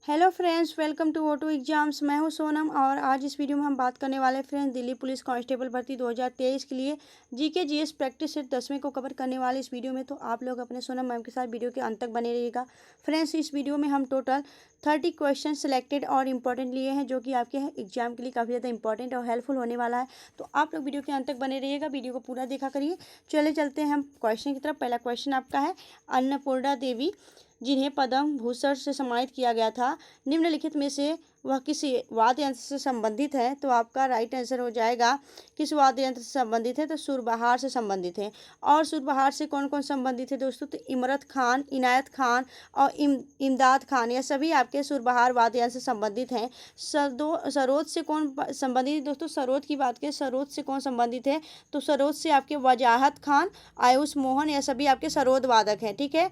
Hello friends, welcome to O2 exams. मैं हूं सोनम और आज इस वीडियो में हम बात करने वाले फ्रेंड्स दिल्ली पुलिस कांस्टेबल भर्ती 2023 के लिए जीके जीएस प्रैक्टिस सेट 10वें को कवर करने वाले इस वीडियो में। तो आप लोग अपने सोनम मैम के साथ वीडियो के अंत तक बने रहिएगा। फ्रेंड्स, इस वीडियो में हम टोटल 30 क्वेश्चन सेलेक्टेड और इंपॉर्टेंट लिए हैं जो कि आपके एग्जाम के लिए काफ़ी ज़्यादा इंपॉर्टेंट और हेल्पफुल होने वाला है। तो आप लोग वीडियो के अंत तक बने रहिएगा, वीडियो को पूरा देखा करिए। चले चलते हैं हम क्वेश्चन की तरफ। पहला क्वेश्चन आपका है, अन्नपूर्णा देवी जिन्हें पद्म भूषण से सम्मानित किया गया था, निम्नलिखित में से वह किस वाद्य यंत्र से संबंधित है? तो आपका राइट आंसर हो जाएगा किस वाद्य यंत्र से संबंधित है? तो सुरबहार से संबंधित है। और सुरबहार से कौन कौन संबंधित है दोस्तों? तो इमरत खान, इनायत खान और इमदाद खान, यह सभी आपके सुरबहार वाद्य यंत्र से संबंधित हैं। सरोद से कौन संबंधित है दोस्तों? सरोद की बात करें, सरोद से कौन संबंधित है? तो सरोद से आपके वजाहत खान, आयुष मोहन, यह सभी आपके सरोद वादक हैं। ठीक है,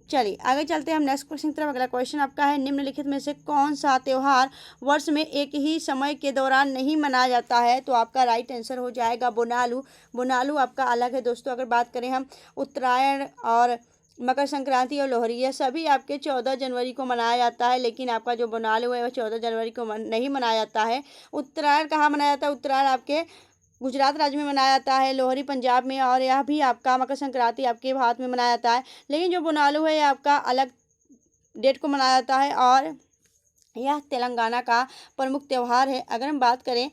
चलिए आगे चलते हैं हम नेक्स्ट क्वेश्चन की तरफ। अगला क्वेश्चन आपका है, निम्नलिखित में से कौन सा त्यौहार वर्ष में एक ही समय के दौरान नहीं मनाया जाता है? तो आपका राइट आंसर हो जाएगा बोनालू। बोनालू आपका अलग है दोस्तों। अगर बात करें हम उत्तरायण और मकर संक्रांति और लोहरी, यह सभी आपके 14 जनवरी को मनाया जाता है, लेकिन आपका जो बोनालू है वह 14 जनवरी को नहीं मनाया जाता है। उत्तरायण कहाँ मनाया जाता है? उत्तरायण आपके गुजरात राज्य में मनाया जाता है, लोहरी पंजाब में, और यह भी आपका मकर संक्रांति आपके भारत में मनाया जाता है। लेकिन जो बोनालू है यह आपका अलग डेट को मनाया जाता है और यह तेलंगाना का प्रमुख त्यौहार है। अगर हम बात करें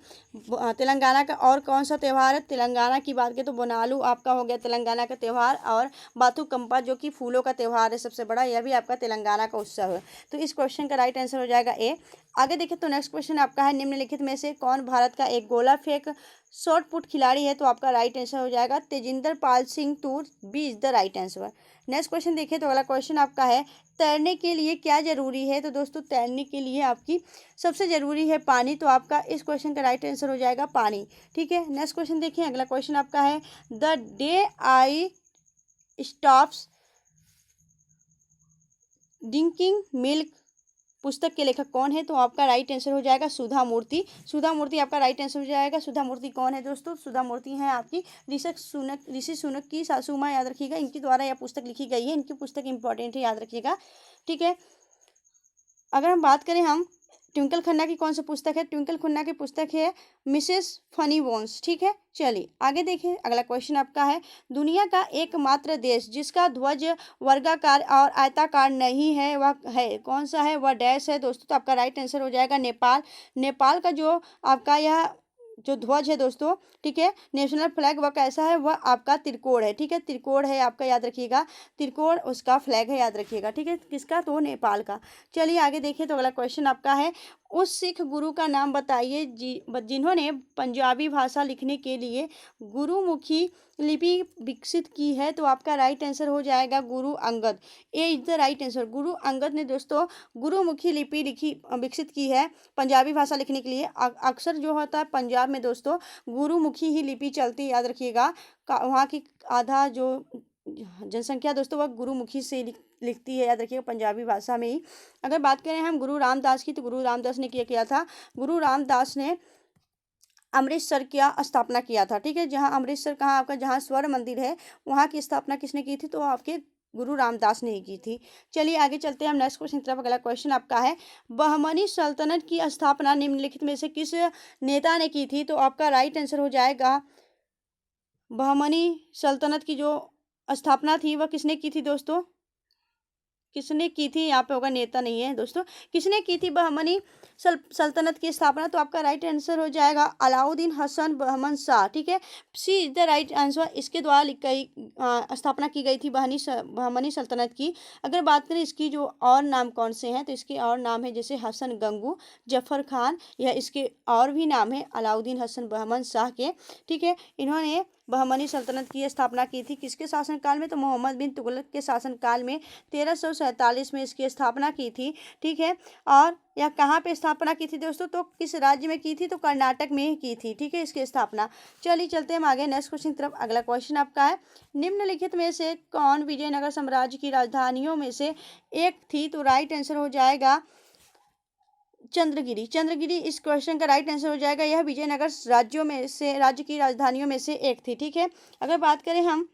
तेलंगाना का और कौन सा त्यौहार है, तेलंगाना की बात करें तो बोनालू आपका हो गया तेलंगाना का त्यौहार, और बाथुकम्पा जो कि फूलों का त्यौहार है सबसे बड़ा, यह भी आपका तेलंगाना का उत्सव है। तो इस क्वेश्चन का राइट आंसर हो जाएगा ए। आगे देखिए तो नेक्स्ट क्वेश्चन आपका है, निम्नलिखित में से कौन भारत का एक गोला फेंक शॉर्ट पुट खिलाड़ी है? तो आपका राइट आंसर हो जाएगा Tajinder Pal Singh Toor, B is the right answer. Next question देखिए तो अगला क्वेश्चन आपका है, तैरने के लिए क्या जरूरी है? तो दोस्तों तैरने के लिए आपकी सबसे जरूरी है पानी। तो आपका इस क्वेश्चन का राइट आंसर हो जाएगा पानी। ठीक है, नेक्स्ट क्वेश्चन देखिए। अगला क्वेश्चन आपका है, the day I stops drinking milk पुस्तक के लेखक कौन है? तो आपका राइट आंसर हो जाएगा सुधा मूर्ति। सुधा मूर्ति आपका राइट आंसर हो जाएगा। सुधा मूर्ति कौन है दोस्तों? सुधा मूर्ति हैं आपकी ऋषि सुनक की सासू माँ, याद रखिएगा, इनके द्वारा यह पुस्तक लिखी गई है। इनकी पुस्तक इंपॉर्टेंट है, याद रखिएगा। ठीक है, अगर हम बात करें हम ट्विंकल खन्ना की कौन सी पुस्तक है? ट्विंकल खन्ना की पुस्तक है मिसेस फनी बोन्स। ठीक है, चलिए आगे देखें। अगला क्वेश्चन आपका है, दुनिया का एकमात्र देश जिसका ध्वज वर्गाकार और आयताकार नहीं है वह है कौन सा है? वह डैश है दोस्तों। तो आपका राइट आंसर हो जाएगा नेपाल। नेपाल का जो आपका यह जो ध्वज है दोस्तों, ठीक है, नेशनल फ्लैग, वह कैसा है? वह आपका त्रिकोण है। ठीक है, त्रिकोण है आपका, याद रखिएगा, त्रिकोण उसका फ्लैग है, याद रखिएगा। ठीक है, किसका? तो नेपाल का। चलिए आगे देखिए तो अगला क्वेश्चन आपका है, उस सिख गुरु का नाम बताइए जिन्होंने पंजाबी भाषा लिखने के लिए गुरुमुखी लिपि विकसित की है? तो आपका राइट आंसर हो जाएगा गुरु अंगद। ए is the right answer. Guru Angad ने दोस्तों गुरुमुखी लिपि विकसित की है पंजाबी भाषा लिखने के लिए। अक्सर जो होता है पंजाब में दोस्तों गुरुमुखी ही लिपि चलती है, याद रखिएगा। वहाँ की आधा जो जनसंख्या दोस्तों वह गुरुमुखी से लिखती है, याद रखिएगा, पंजाबी भाषा में ही। अगर बात करें हम गुरु रामदास की, तो गुरु रामदास ने क्या किया था? गुरु रामदास ने अमृतसर की स्थापना किया था। ठीक है, जहाँ अमृतसर कहाँ आपका, जहाँ स्वर्ण मंदिर है, वहाँ की स्थापना किसने की थी? तो आपके गुरु रामदास ने ही की थी। चलिए आगे चलते हैं हम नेक्स्ट क्वेश्चन की तरफ। अगला क्वेश्चन आपका है, बहमनी सल्तनत की स्थापना निम्नलिखित में से किस नेता ने की थी? तो आपका राइट आंसर हो जाएगा बहमनी सल्तनत की जो स्थापना थी वह किसने की थी दोस्तों? किसने की थी? यहाँ पे होगा, नेता नहीं है दोस्तों। किसने की थी बहमनी सल्तनत की स्थापना? तो आपका राइट आंसर हो जाएगा अलाउद्दीन हसन बहमन शाह। ठीक है, सी इज द राइट आंसर। इसके द्वारा स्थापना की गई थी बहमनी सल्तनत की। अगर बात करें इसकी जो और नाम कौन से हैं, तो इसके और नाम है जैसे हसन गंगू, जफर खान, या इसके और भी नाम है अलाउद्दीन हसन बहमन शाह के। ठीक है, इन्होंने बहमनी सल्तनत की स्थापना की थी किसके शासनकाल में? तो मोहम्मद बिन तुगलक के शासनकाल में 1347 में इसकी स्थापना की थी। ठीक है, और यह कहाँ पे स्थापना की थी दोस्तों? तो किस राज्य में की थी? तो कर्नाटक में ही की थी। ठीक है, इसकी स्थापना। चलिए चलते हैं हम आगे नेक्स्ट क्वेश्चन की तरफ। अगला क्वेश्चन आपका है, निम्नलिखित में से कौन विजयनगर साम्राज्य की राजधानियों में से एक थी? तो राइट आंसर हो जाएगा चंद्रगिरी। चंद्रगिरी इस क्वेश्चन का राइट आंसर हो जाएगा। यह विजयनगर राज्य की राजधानियों में से एक थी। ठीक है, अगर बात करें हम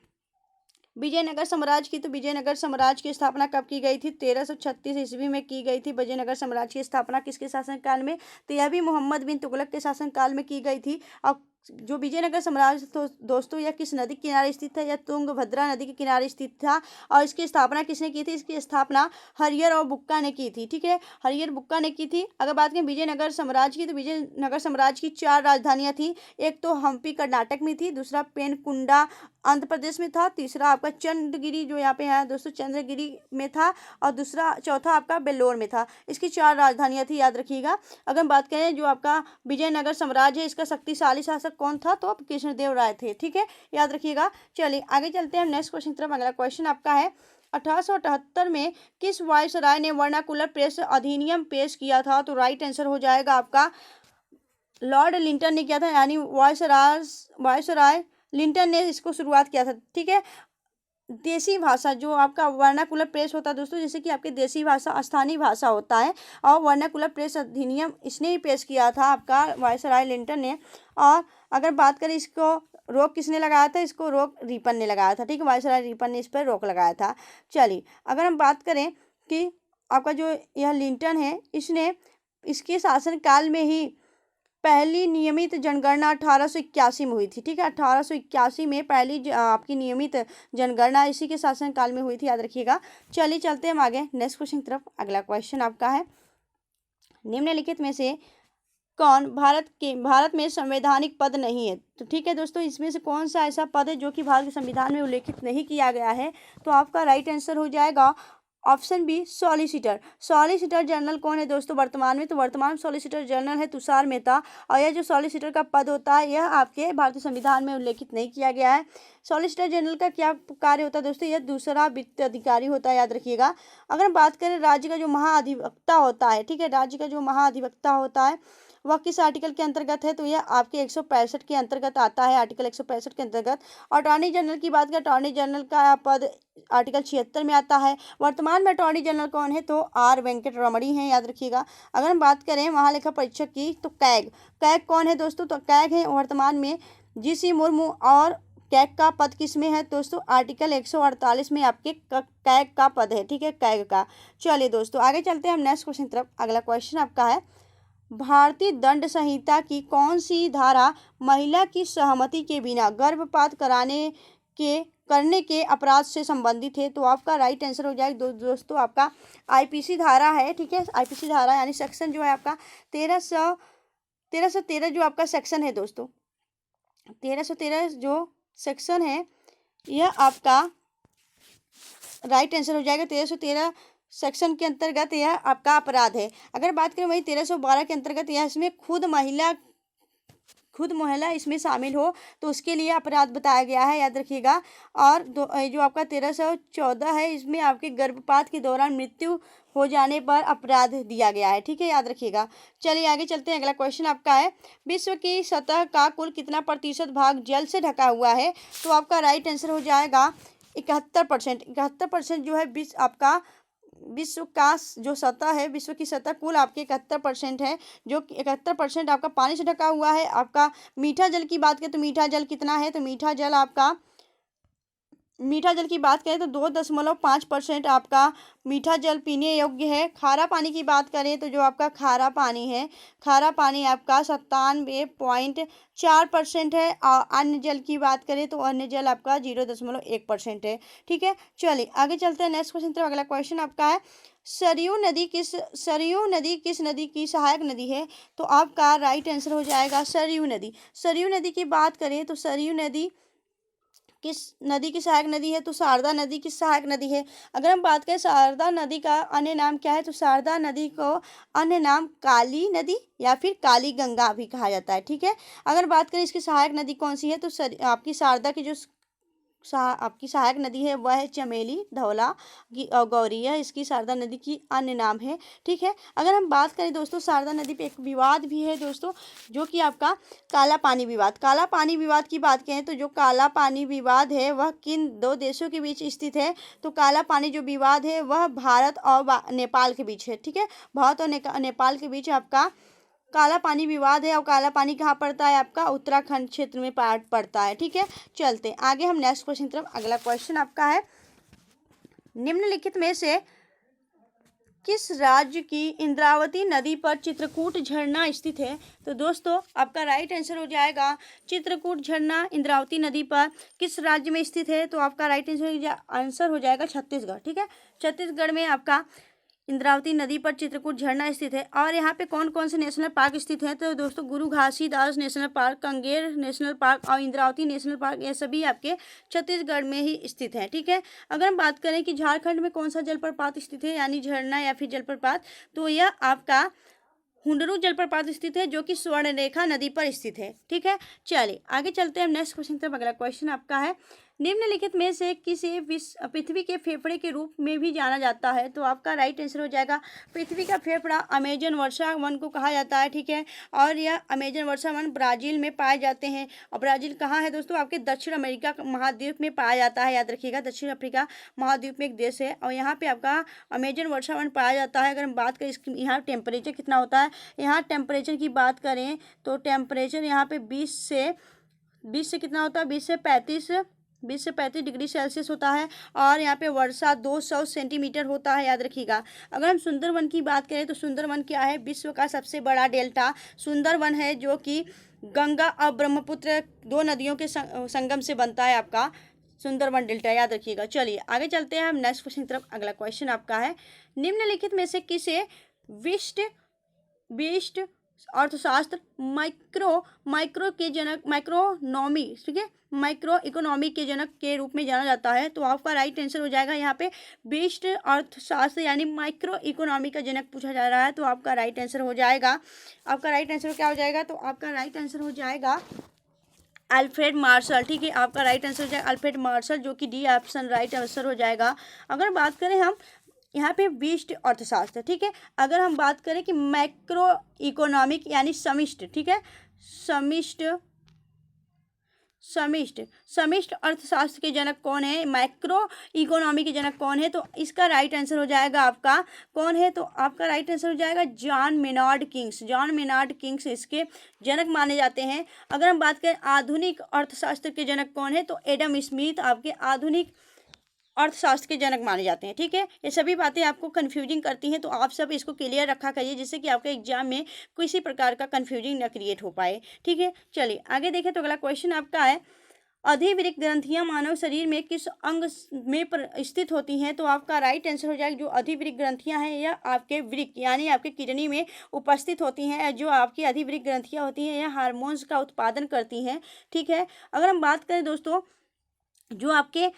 विजयनगर साम्राज्य की, तो विजयनगर साम्राज्य की स्थापना कब की गई थी? 1336 ईस्वी में की गई थी विजयनगर साम्राज्य की स्थापना। किसके शासनकाल में? तो यह भी मोहम्मद बिन तुगलक के शासनकाल में की गई थी। और जो विजयनगर साम्राज्य तो दोस्तों यह किस नदी के किनारे स्थित था? यह तुंगभद्रा नदी के किनारे स्थित था। और इसकी स्थापना किसने की थी? इसकी स्थापना हरियर और बुक्का ने की थी। ठीक है, हरियर बुक्का ने की थी। अगर बात करें विजयनगर साम्राज्य की, तो विजयनगर साम्राज्य की 4 राजधानियां थी। एक तो हम्पी कर्नाटक में थी, दूसरा पेनकुंडा आंध्र प्रदेश में था, तीसरा आपका चंद्रगिरी जो यहाँ पे है दोस्तों चंद्रगिरी में था, और दूसरा चौथा आपका वेल्लोर में था। इसकी 4 राजधानियां थी, याद रखिएगा। अगर हम बात करें जो आपका विजयनगर साम्राज्य है, इसका शक्तिशाली शासक कौन था? तो कृष्णदेव राय थे। ठीक है, याद रखिएगा। चलिए आगे चलते हैं नेक्स्ट क्वेश्चन की तरफ। अगला क्वेश्चन आपका है 1878 में किस वायसराय ने वर्नाकुलर प्रेस अधिनियम पेश किया था? तो राइट आंसर हो जाएगा आपका लॉर्ड लिंटन ने किया था, यानी वायसराय लिंटन ने इसको शुरुआत किया था। ठीक है, देसी भाषा जो आपका वर्नाकुलर प्रेस होता है दोस्तों, जैसे कि आपकी देसी भाषा स्थानीय भाषा होता है, और वर्नाकुलर प्रेस अधिनियम इसने ही पेश किया था आपका वायसराय लिंटन ने। और अगर बात करें इसको रोक किसने लगाया था? इसको रोक रिपन ने लगाया था। ठीक है, वायसराय रिपन ने इस पर रोक लगाया था। चलिए अगर हम बात करें कि आपका जो यह लिंटन है, इसने इसके शासनकाल में ही पहली नियमित जनगणना 1881 में हुई थी। ठीक है, 1881 में पहली आपकी नियमित जनगणना इसी के शासनकाल में हुई थी, याद रखिएगा। चलिए चलते हैं हम आगे नेक्स्ट क्वेश्चन की तरफ। अगला क्वेश्चन आपका है निम्नलिखित में से कौन भारत में संवैधानिक पद नहीं है? तो ठीक है दोस्तों, इसमें से कौन सा ऐसा पद है जो कि भारत के संविधान में उल्लेखित नहीं किया गया है? तो आपका राइट आंसर हो जाएगा option B solicitor. Solicitor general कौन है दोस्तों वर्तमान में? तो वर्तमान सॉलिसिटर जनरल है तुषार मेहता। और यह जो सॉलिसिटर का पद होता है यह आपके भारतीय संविधान में उल्लेखित नहीं किया गया है। सॉलिसिटर जनरल का क्या कार्य होता है दोस्तों? यह दूसरा वित्त अधिकारी होता है, याद रखिएगा। अगर हम बात करें राज्य का जो महाधिवक्ता होता है, ठीक है, राज्य का जो महाधिवक्ता होता है वह किस आर्टिकल के अंतर्गत है? तो यह आपके 165 के अंतर्गत आता है, आर्टिकल 165 के अंतर्गत। अटॉर्नी जनरल की बात करें, अटॉर्नी जनरल का पद आर्टिकल 76 में आता है। वर्तमान में अटॉर्नी जनरल कौन है? तो आर वेंकट रमणी हैं, याद रखिएगा। अगर हम बात करें महालेखा परीक्षक की, तो कैग कौन है दोस्तों? तो कैग है वर्तमान में जीसी मुर्मू। और कैग का पद किस में है दोस्तों? आर्टिकल 148 में आपके कैग का पद है। ठीक है, कैग का। चलिए दोस्तों आगे चलते हैं हम नेक्स्ट क्वेश्चन की तरफ। अगला क्वेश्चन आपका है भारतीय दंड संहिता की कौन सी धारा महिला की सहमति के बिना गर्भपात करने के अपराध से संबंधित है? तो आपका राइट आंसर हो जाएगा दोस्तों आपका आईपीसी धारा है। ठीक है, आईपीसी धारा यानी सेक्शन जो है आपका 1313 जो आपका सेक्शन है दोस्तों, 1313 जो सेक्शन है यह आपका राइट आंसर हो जाएगा। 1313 सेक्शन के अंतर्गत यह आपका अपराध है। अगर बात करें वही 1312 के अंतर्गत यह इसमें खुद महिला इसमें शामिल हो तो उसके लिए अपराध बताया गया है, याद रखिएगा। और जो आपका 1314 है इसमें आपके गर्भपात के दौरान मृत्यु हो जाने पर अपराध दिया गया है। ठीक है, याद रखिएगा। चलिए आगे चलते हैं। अगला क्वेश्चन आपका है विश्व की सतह का कुल कितना प्रतिशत भाग जल से ढका हुआ है? तो आपका राइट आंसर हो जाएगा 71%। 71% जो है आपका विश्व का जो सतह है, विश्व की सतह कुल आपके 71% है, जो 71% आपका पानी से ढका हुआ है। आपका मीठा जल की बात करें तो मीठा जल कितना है? तो मीठा जल की बात करें तो 2.5% आपका मीठा जल पीने योग्य है। खारा पानी की बात करें तो जो आपका खारा पानी है, खारा पानी आपका 97.4% है। और अन्य जल की बात करें तो अन्य जल आपका 0.1% है। ठीक है, चलिए आगे चलते हैं नेक्स्ट क्वेश्चन। तो अगला क्वेश्चन आपका है सरयू नदी किस नदी की सहायक नदी है? तो आपका राइट आंसर हो जाएगा सरयू नदी। सरयू नदी की बात करें तो सरयू नदी किस नदी की सहायक नदी है? तो शारदा नदी की सहायक नदी है। अगर हम बात करें शारदा नदी का अन्य नाम क्या है? तो शारदा नदी को अन्य नाम काली नदी या फिर काली गंगा भी कहा जाता है। ठीक है, अगर बात करें इसकी सहायक नदी कौन सी है? तो आपकी शारदा की जो आपकी सहायक नदी है वह है चमेली, धौला और गौरी, यह इसकी शारदा नदी की अन्य नाम है। ठीक है, अगर हम बात करें दोस्तों शारदा नदी पे एक विवाद भी है दोस्तों, जो कि आपका काला पानी विवाद। काला पानी विवाद की बात करें तो जो काला पानी विवाद है वह किन 2 देशों के बीच स्थित है? तो काला पानी जो विवाद है वह भारत और नेपाल के बीच है। ठीक है, भारत और नेपाल के बीच आपका काला पानी विवाद है, और काला पानी कहाँ पड़ता है आपका उत्तराखंड क्षेत्र में पड़ता है। ठीक है, चलते आगे हम नेक्स्ट क्वेश्चन की तरफ। अगला क्वेश्चन आपका है, निम्नलिखित में से किस राज्य की इंद्रावती नदी पर चित्रकूट झरना स्थित है? तो दोस्तों आपका राइट आंसर हो जाएगा चित्रकूट झरना इंद्रावती नदी पर किस राज्य में स्थित है? तो आपका राइट आंसर हो जाएगा छत्तीसगढ़। ठीक है, छत्तीसगढ़ में आपका इंद्रावती नदी पर चित्रकूट झरना स्थित है। और यहाँ पे कौन कौन से नेशनल पार्क स्थित हैं? तो दोस्तों Guru Ghasidas national park, Kanger national park और इंद्रावती नेशनल पार्क, ये सभी आपके छत्तीसगढ़ में ही स्थित हैं। ठीक है, अगर हम बात करें कि झारखंड में कौन सा जलप्रपात स्थित है, यानी झरना या फिर जलप्रपात, तो यह आपका हुंडरू जलप्रपात स्थित है, जो कि स्वर्णरेखा नदी पर स्थित है। ठीक है, चलिए आगे चलते हैं नेक्स्ट क्वेश्चन तक। अगला क्वेश्चन आपका है, निम्नलिखित में से किसे पृथ्वी के फेफड़े के रूप में भी जाना जाता है? तो आपका राइट आंसर हो जाएगा पृथ्वी का फेफड़ा अमेजन वर्षा वन को कहा जाता है। ठीक है, और यह अमेजन वर्षा वन ब्राजील में पाए जाते हैं। और ब्राजील कहाँ है दोस्तों? आपके दक्षिण अमेरिका महाद्वीप में पाया जाता है, याद रखिएगा, दक्षिण अफ्रीका महाद्वीप में एक देश है, और यहाँ पे आपका अमेजन वर्षा वन पाया जाता है। अगर हम बात करें इसकी, यहाँ टेम्परेचर कितना होता है, यहाँ टेम्परेचर की बात करें तो टेम्परेचर यहाँ पे 20 से कितना होता है, 20 से 35 डिग्री सेल्सियस होता है। और यहाँ पे वर्षा 200 सेंटीमीटर होता है, याद रखिएगा। अगर हम सुंदरवन की बात करें तो सुंदरवन क्या है? विश्व का सबसे बड़ा डेल्टा सुंदरवन है, जो कि गंगा और ब्रह्मपुत्र दो नदियों के संगम से बनता है आपका सुंदरवन डेल्टा, याद रखिएगा। चलिए आगे चलते हैं हम नेक्स्ट क्वेश्चन की तरफ। अगला क्वेश्चन आपका है, निम्नलिखित में से किसे विशिष्ट अर्थशास्त्र माइक्रो के जनक माइक्रोनॉमी, ठीक है, माइक्रो इकोनॉमी के जनक के रूप में जाना जाता है? तो आपका राइट आंसर हो जाएगा यहाँ पे विशिष्ट अर्थशास्त्र यानी माइक्रो इकोनॉमी का जनक पूछा जा रहा है। तो आपका राइट आंसर हो जाएगा, आपका राइट आंसर क्या हो जाएगा? तो आपका राइट आंसर हो जाएगा अल्फ्रेड मार्शल। ठीक है, आपका राइट आंसर हो जाएगा अल्फ्रेड मार्शल, जो कि डी ऑप्शन राइट आंसर हो जाएगा। अगर बात करें हम यहाँ पे विशिष्ट अर्थशास्त्र, ठीक है, अगर हम बात करें कि मैक्रो इकोनॉमिक यानी समिष्ट, ठीक है, समिष्ट अर्थशास्त्र के जनक कौन है, मैक्रो इकोनॉमी के जनक कौन है? तो इसका राइट आंसर हो जाएगा आपका कौन है? तो आपका राइट आंसर हो जाएगा जॉन मेनार्ड किंग्स इसके जनक माने जाते हैं। अगर हम बात करें आधुनिक अर्थशास्त्र के जनक कौन है, तो एडम स्मिथ आपके आधुनिक अर्थशास्त्र के जनक माने जाते हैं। ठीक है, ये सभी बातें आपको कन्फ्यूजिंग करती हैं, तो आप सब इसको क्लियर रखा करिए, जिससे कि आपके एग्जाम में किसी प्रकार का कन्फ्यूजिंग न क्रिएट हो पाए। ठीक है, चलिए आगे देखें। तो अगला क्वेश्चन आपका है, अधिवृक्क ग्रंथियां मानव शरीर में किस अंग में स्थित होती हैं? तो आपका राइट आंसर हो जाएगा जो अधिवृक्क ग्रंथियां हैं यह आपके वृक्क यानी आपके किडनी में उपस्थित होती हैं। जो आपकी अधिवृक्क ग्रंथियां होती हैं यह हार्मोन्स का उत्पादन करती हैं। ठीक है, अगर हम बात करें दोस्तों, जो आपके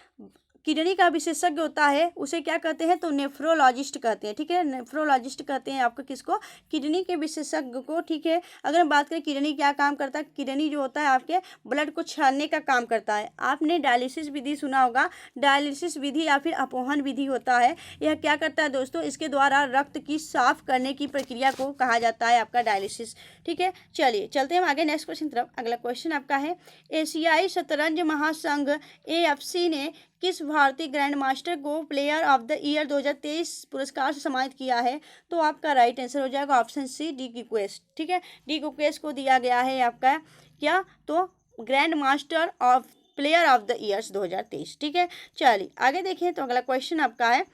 किडनी का विशेषज्ञ होता है उसे क्या कहते हैं? तो नेफ्रोलॉजिस्ट कहते हैं। ठीक है, नेफ्रोलॉजिस्ट कहते हैं आपको किसको? किडनी के विशेषज्ञ को। ठीक है, अगर हम बात करें किडनी क्या काम करता है, किडनी जो होता है आपके ब्लड को छानने का काम करता है। आपने डायलिसिस विधि सुना होगा, डायलिसिस विधि या फिर अपौहन विधि होता है। यह क्या करता है दोस्तों? इसके द्वारा रक्त की साफ करने की प्रक्रिया को कहा जाता है आपका डायलिसिस। ठीक है, चलिए चलते हैं आगे नेक्स्ट क्वेश्चन तरफ। अगला क्वेश्चन आपका है, एशियाई शतरंज महासंघ AFC ने किस भारतीय ग्रैंड मास्टर को प्लेयर ऑफ द ईयर 2023 पुरस्कार से सम्मानित किया है? तो आपका राइट आंसर हो जाएगा ऑप्शन सी, डी कुकरेश। ठीक है, डी कुकरेश को दिया गया है आपका क्या? तो grand master of player of the years 2023। ठीक है, चलिए आगे देखें। तो अगला क्वेश्चन आपका है,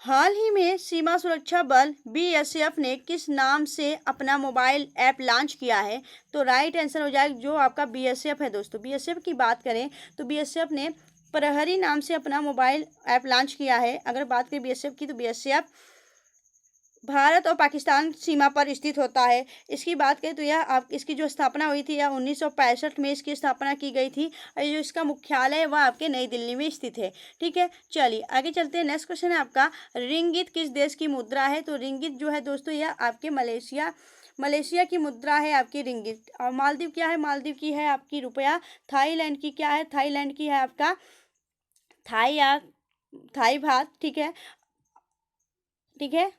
हाल ही में सीमा सुरक्षा बल BSF ने किस नाम से अपना मोबाइल ऐप लॉन्च किया है? तो राइट आंसर हो जाएगा जो आपका BSF है दोस्तों। BSF की बात करें तो BSF ने प्रहरी नाम से अपना मोबाइल ऐप लॉन्च किया है। अगर बात करें BSF की, तो BSF भारत और पाकिस्तान सीमा पर स्थित होता है। इसकी बात करें तो यह इसकी जो स्थापना हुई थी, यह 1965 में इसकी स्थापना की गई थी, और जो इसका मुख्यालय है वह आपके नई दिल्ली में स्थित है। ठीक है, चलिए आगे चलते हैं। नेक्स्ट क्वेश्चन है आपका, रिंगित किस देश की मुद्रा है? तो रिंगित जो है दोस्तों यह आपके मलेशिया की मुद्रा है आपकी रिंगित। और मालदीव क्या है? मालदीव की है आपकी रुपया। थाईलैंड की क्या है? थाईलैंड की है आपका थाई भात। ठीक है,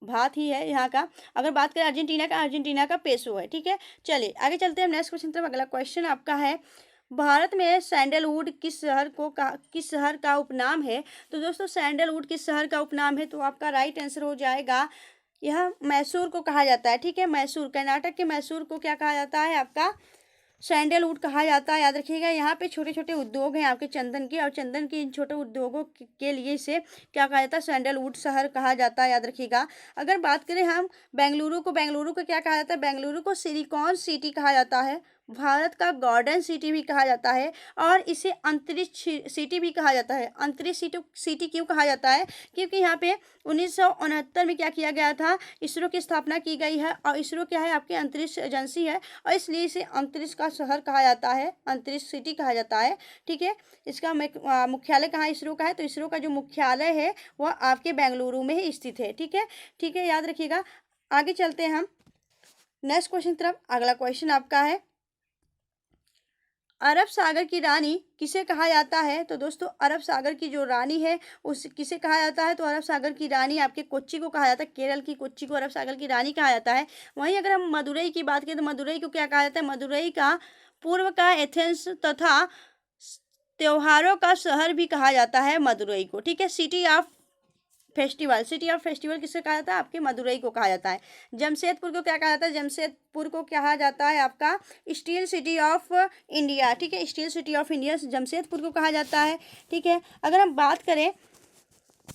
भात ही है यहाँ का। अगर बात करें अर्जेंटीना का पेसो है। ठीक है, चलिए आगे चलते हैं नेक्स्ट क्वेश्चन तरफ। अगला क्वेश्चन आपका है, भारत में सैंडलवुड किस शहर का उपनाम है? तो दोस्तों सैंडलवुड किस शहर का उपनाम है? तो आपका राइट आंसर हो जाएगा यह मैसूर को कहा जाता है, ठीक है। मैसूर, कर्नाटक के मैसूर को क्या कहा जाता है, आपका सैंडलवुड कहा जाता है, याद रखिएगा। यहाँ पे छोटे छोटे उद्योग हैं आपके चंदन के, और चंदन के इन छोटे उद्योगों के लिए इसे क्या कहा जाता है, सैंडलवुड शहर कहा जाता है, याद रखिएगा। अगर बात करें हम बेंगलुरु को क्या कहा जाता है, बेंगलुरु को सिलिकॉन सिटी कहा जाता है, भारत का गोल्डन सिटी भी कहा जाता है, और इसे अंतरिक्ष सिटी भी कहा जाता है। अंतरिक्ष सिटी क्यों कहा जाता है, क्योंकि यहाँ पे 1969 में क्या किया गया था, इसरो की स्थापना की गई है, और इसरो क्या है, आपकी अंतरिक्ष एजेंसी है, और इसलिए इसे अंतरिक्ष का शहर कहा जाता है, अंतरिक्ष सिटी कहा जाता है, ठीक है। इसका मुख्यालय कहाँ इसरो का है, तो इसरो का जो मुख्यालय है वह आपके बेंगलुरु में ही स्थित है, ठीक है, ठीक है, याद रखिएगा। आगे चलते हैं हम नेक्स्ट क्वेश्चन तरफ। अगला क्वेश्चन आपका है, अरब सागर की रानी किसे कहा जाता है, तो दोस्तों अरब सागर की जो रानी है उस किसे कहा जाता है, तो अरब सागर की रानी आपके कोच्चि को कहा जाता है, केरल की कोच्चि को अरब सागर की रानी कहा जाता है। वहीं अगर हम मदुरई की बात करें तो मदुरई को क्या कहा जाता है, मदुरई का पूर्व का एथेंस तथा त्योहारों का शहर भी कहा जाता है मदुरई को, ठीक है। सिटी ऑफ फेस्टिवल किसे कहा जाता है, आपके मदुरई को कहा जाता है। जमशेदपुर को क्या कहा जाता है, जमशेदपुर को कहा जाता है आपका स्टील सिटी ऑफ इंडिया, ठीक है, steel city of India Jamshedpur को कहा जाता है, ठीक है। अगर हम बात करें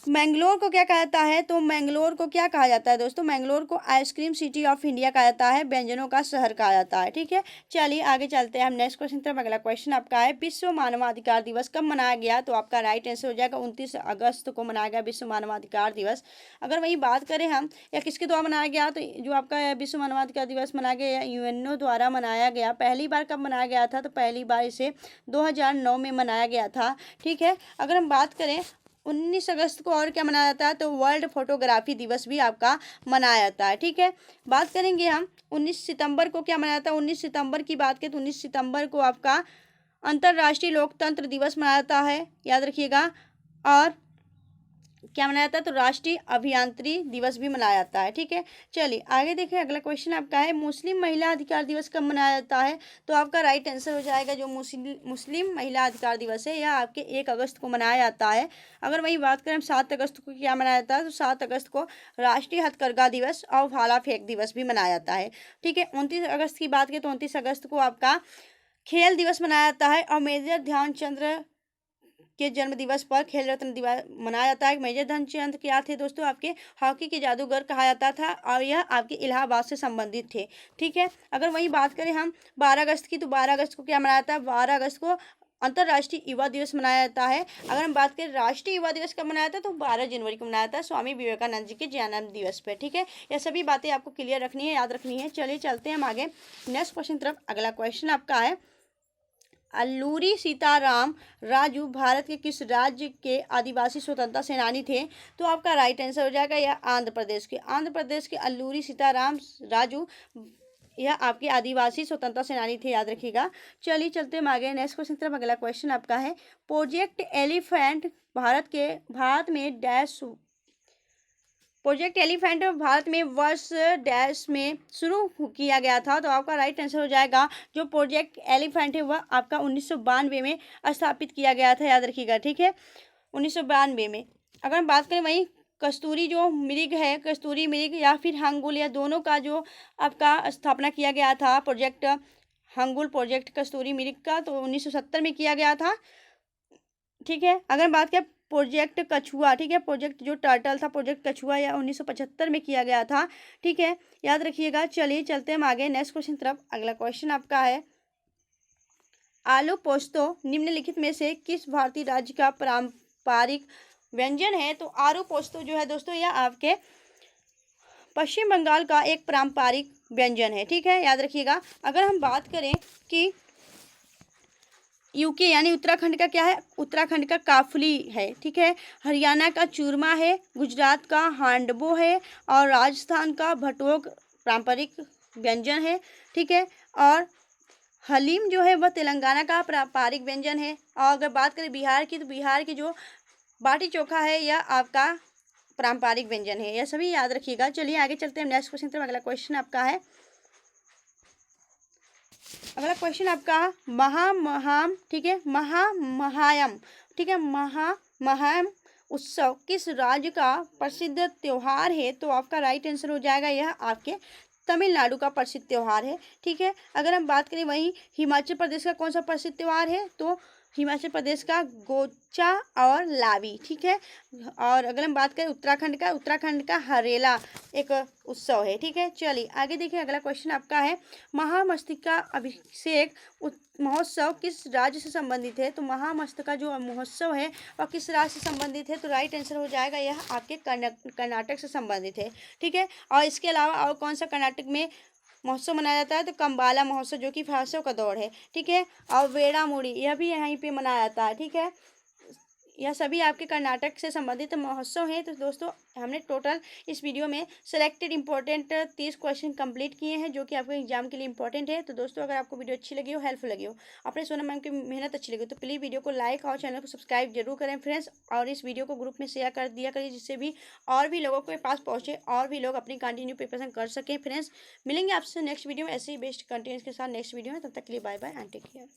मैंगलोर को क्या कहा जाता है, तो मैंगलोर को क्या कहा जाता है दोस्तों, मैंगलोर को आइसक्रीम सिटी ऑफ इंडिया कहा जाता है, व्यंजनों का शहर कहा जाता है, ठीक है। चलिए आगे चलते हैं हम नेक्स्ट क्वेश्चन तरफ। अगला क्वेश्चन आपका है, विश्व मानवाधिकार दिवस कब मनाया गया, तो आपका राइट आंसर हो जाएगा 29 अगस्त को मनाया गया विश्व मानवाधिकार दिवस। अगर वही बात करें हम या किसके द्वारा मनाया गया, तो जो आपका विश्व मानवाधिकार दिवस मनाया गया यूएनओ द्वारा मनाया गया। पहली बार कब मनाया गया था, तो पहली बार इसे 2009 में मनाया गया था, ठीक है। अगर हम बात करें 19 अगस्त को और क्या मनाया जाता है, तो वर्ल्ड फोटोग्राफी दिवस भी आपका मनाया जाता है, ठीक है। बात करेंगे हम 19 सितंबर को क्या मनाया जाता है, 19 सितंबर की बात करें तो 19 सितंबर को आपका अंतर्राष्ट्रीय लोकतंत्र दिवस मनाया जाता है, याद रखिएगा। और क्या मनाया जाता है, तो राष्ट्रीय अभियांत्रिकी दिवस भी मनाया जाता है, ठीक है। चलिए आगे देखें, अगला क्वेश्चन आपका है, मुस्लिम महिला अधिकार दिवस कब मनाया जाता है, तो आपका राइट आंसर हो जाएगा जो मुस्लिम महिला अधिकार दिवस है यह आपके 1 अगस्त को मनाया जाता है। अगर वही बात करें हम 7 अगस्त को क्या मनाया जाता है, तो 7 अगस्त को राष्ट्रीय हथकरघा दिवस और भाला फेंक दिवस भी मनाया जाता है, ठीक है। 29 अगस्त की बात करें तो 29 अगस्त को आपका खेल दिवस मनाया जाता है, और मेजर ध्यानचंद के जन्म दिवस पर खेल रत्न दिवस मनाया जाता है। मेजर ध्यानचंद क्या थे दोस्तों, आपके हॉकी के जादूगर कहा जाता था, और यह आपके इलाहाबाद से संबंधित थे, ठीक है। अगर वही बात करें हम 12 अगस्त की, तो 12 अगस्त को क्या मनाया जाता है, 12 अगस्त को अंतर्राष्ट्रीय युवा दिवस मनाया जाता है। अगर हम बात करें राष्ट्रीय युवा दिवस कब मनाया था, तो 12 जनवरी को मनाया था, स्वामी विवेकानंद जी के जन्म दिवस पर, ठीक है। यह सभी बातें आपको क्लियर रखनी है, याद रखनी है। चलिए चलते हैं हम आगे नेक्स्ट क्वेश्चन तरफ। अगला क्वेश्चन आपका है, अल्लूरी सीताराम राजू भारत के किस राज्य के आदिवासी स्वतंत्रता सेनानी थे, तो आपका राइट आंसर हो जाएगा यह आंध्र प्रदेश के अल्लूरी सीताराम राजू यह आपके आदिवासी स्वतंत्रता सेनानी थे, याद रखिएगा। चलिए चलते हम आगे नेक्स्ट क्वेश्चन तरफ। अगला क्वेश्चन आपका है, प्रोजेक्ट एलिफेंट भारत में डैश प्रोजेक्ट एलिफेंट भारत में वर्ष डैश में शुरू किया गया था, तो आपका राइट आंसर हो जाएगा जो प्रोजेक्ट एलिफेंट है वह आपका 1992 में स्थापित किया गया था, याद रखिएगा, ठीक है, 1992 में। अगर हम बात करें वहीं कस्तूरी जो मृग है, कस्तूरी मृग या फिर हंगुल, या दोनों का जो आपका स्थापना किया गया था प्रोजेक्ट हंगुल प्रोजेक्ट कस्तूरी मृग का, तो 1970 में किया गया था, ठीक है। अगर बात करें प्रोजेक्ट कछुआ, ठीक है, प्रोजेक्ट जो टर्टल था प्रोजेक्ट कछुआ या 1975 में किया गया था, ठीक है, याद रखिएगा। चलिए चलते हम आगे नेक्स्ट क्वेश्चन तरफ। अगला क्वेश्चन आपका है, आलू पोस्तो निम्नलिखित में से किस भारतीय राज्य का पारंपरिक व्यंजन है, तो आलू पोस्तो जो है दोस्तों यह आपके पश्चिम बंगाल का एक पारंपरिक व्यंजन है, ठीक है, याद रखिएगा। अगर हम बात करें कि यूके यानी उत्तराखंड का क्या है, उत्तराखंड का काफली है, ठीक है, हरियाणा का चूरमा है, गुजरात का हांडबो है, और राजस्थान का भटोग पारंपरिक व्यंजन है, ठीक है, और हलीम जो है वह तेलंगाना का पारंपरिक व्यंजन है। और अगर बात करें बिहार की, तो बिहार की जो बाटी चोखा है यह आपका पारंपरिक व्यंजन है, यह सभी याद रखिएगा। चलिए आगे चलते हैं नेक्स्ट क्वेश्चन तरफ। अगला क्वेश्चन आपका है, अगला क्वेश्चन आपका महामहाम, ठीक है, महामहायम, ठीक है, महामहायम उत्सव किस राज्य का प्रसिद्ध त्योहार है? तो आपका राइट आंसर हो जाएगा यह आपके तमिलनाडु का प्रसिद्ध त्योहार है। ठीक है, अगर हम बात करें वहीं हिमाचल प्रदेश का कौन सा प्रसिद्ध त्योहार है, तो हिमाचल प्रदेश का गोचा और लावी। ठीक है, और अगर हम बात करें उत्तराखंड का हरेला एक उत्सव है। ठीक है, चलिए आगे देखिए, अगला क्वेश्चन आपका है महामस्तका अभिषेक महोत्सव किस राज्य से संबंधित है? तो महामस्तका जो महोत्सव है वह किस राज्य से संबंधित है? तो राइट आंसर हो जाएगा यह आपके कर्नाटक से संबंधित है। ठीक है, और इसके अलावा और कौन सा कर्नाटक में महोत्सव मनाया जाता है? तो कंबाला महोत्सव, जो कि फासों का दौड़ है। ठीक है, और वेड़ामुड़ी यह भी यहीं पे मनाया जाता है। ठीक है, यह सभी आपके कर्नाटक से संबंधित महोत्सव हैं। तो दोस्तों हमने टोटल इस वीडियो में सेलेक्टेड इंपॉर्टेंट 30 क्वेश्चन कंप्लीट किए हैं, जो कि आपके एग्जाम के लिए इंपॉर्टेंट है। तो दोस्तों अगर आपको वीडियो अच्छी लगी हो, हेल्पफुल लगी हो, अपने सोनम मैम की मेहनत अच्छी लगी तो प्लीज़ वीडियो को लाइक और चैनल को सब्सक्राइब जरूर करें फ्रेंड्स, और इस वीडियो को ग्रुप में शेयर कर दिया करिए, जिससे भी और भी लोगों के पास पहुँचे और भी लोग अपनी कंटिन्यू प्रिपरेशन कर सकें। फ्रेंड्स मिलेंगे आपसे नेक्स्ट वीडियो में ऐसे ही बेस्ट कंटेंट्स के साथ नेक्स्ट वीडियो में, तब तक के लिए bye bye and take care.